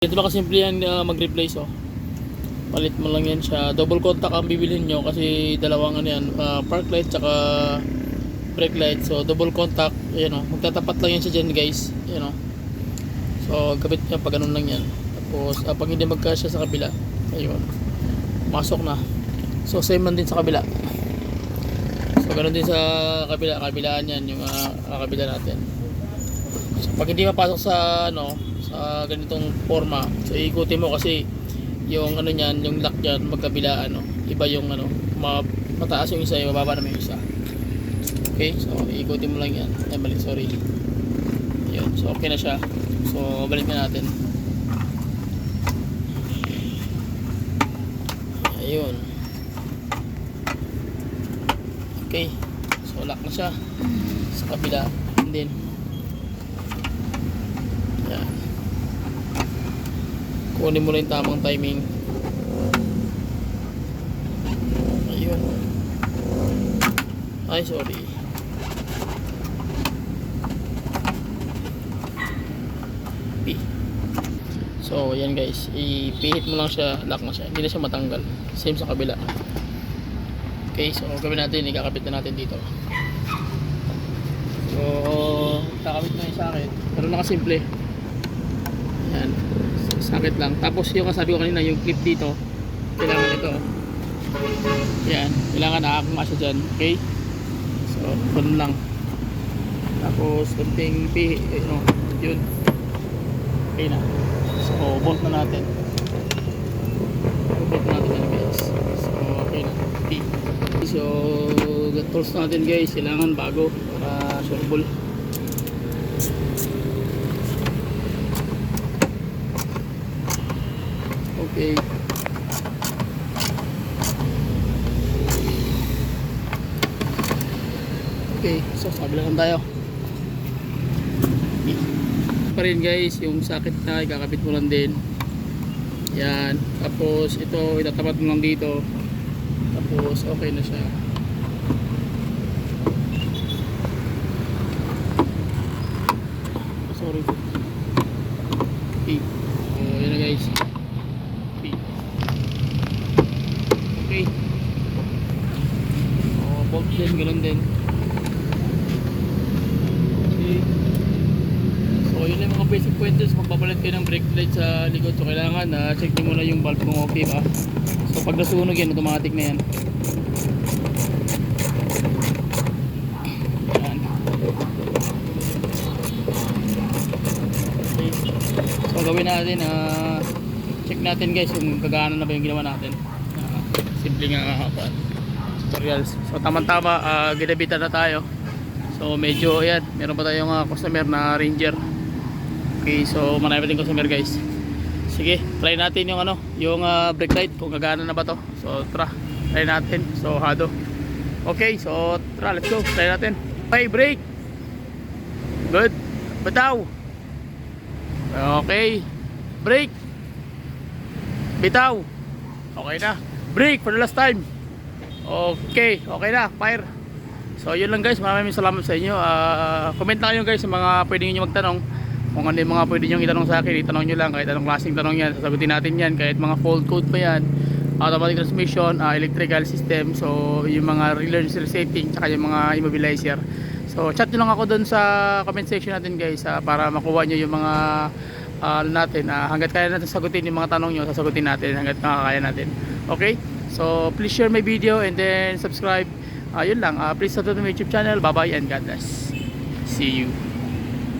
Ito lang kasimple yan mag-replace Palit mo lang yan siya. Double contact ang bibilhin nyo kasi dalawang ano yan, park light tsaka brake light. So double contact, ayan magtatapat lang yan siya dyan guys. Ayan So kapit nyo pag ganun lang yan. Tapos pag hindi magkasya sa kabila, ayun, masok na. So same man din sa kabila. So ganun din sa kabila, kabilaan yan yung kabila natin. So pag hindi mapasok sa sa ganitong forma, so ikutin mo kasi yung niyan, yung lock diyan magkabilaan iba yung mataas yung isa, yung mababa naman yung isa. Okay, so ikutin mo lang yan. Ay mali, sorry. Ayun, so okay na siya. So balik na natin. Ayun. Okay, so lock na siya sa kabila. And then yan, kunin mo lang yung tamang timing. Ayun. Ay sorry. P. So yan guys, ipihit mo lang siya, lock na siya, hindi na siya matanggal. Same sa kabila. Okay, so gawin natin, ikakabit na natin dito. So kakabit na yung sakit, pero nakasimple. Yan, sakit lang. Tapos yung sabi ko kanina, yung clip dito, kailangan ito. Yan, kailangan nakakama siya dyan. Okay, so ganun lang. Tapos kunting yun, okay na. So bolt na natin. Bolt na natin yan guys. So okay na. Okay. So tools natin guys, kailangan bago para sureball. Okay. Okay, so sabi lang tayo. Okay. Pa rin guys, yung sakit na ikakabit mo lang din. Yan, tapos ito itatapat mo lang dito. Tapos okay na siya. Sorry. Okay. So yun na guys. Okay. Bolt din, ganoon din. Okay. So yun yung mga basic pointers. Magpapalit kayo ng brake light sa likod. So kailangan check nyo muna yung valve kung okay ba. So pag nasunog yan, automatic na yan. Yan. Okay. So gawin natin, check natin guys yung gagana na ba yung ginawa natin. Simple nga tutorials. So tamang-tama, ginabitan na tayo. So medyo yan, meron pa tayong customer na Ranger. Okay, so marami pa din customer guys. Sige, try natin yung yung brake light kung gagana na ba to. So tara, try natin. So hado. Okay, so tara, let's go. Try natin. Okay, brake. Good. Bitaw. Okay. Brake. Bitaw. Okay na. Brake for the last time. Okay, okay na, fire. So yun lang guys, maraming salamat sa inyo. Comment lang kayo guys sa mga pwede niyo magtanong. Kung ano yung mga pwede niyo itanong sa akin, itanong niyo lang kahit anong klaseng tanong yan, sasagutin natin yan. Kahit mga fault code pa yan, automatic transmission, electrical system, so yung mga relay setting, tsaka yung mga immobilizer. So chat nyo lang ako dun sa comment section natin guys, para makuha nyo yung mga natin. Hanggat kaya natin sagutin yung mga tanong nyo, sasagutin natin hanggat makakaya natin. Okay, so please share my video and then subscribe. Yun lang, please subscribe to my YouTube channel. Bye bye and God bless. See you.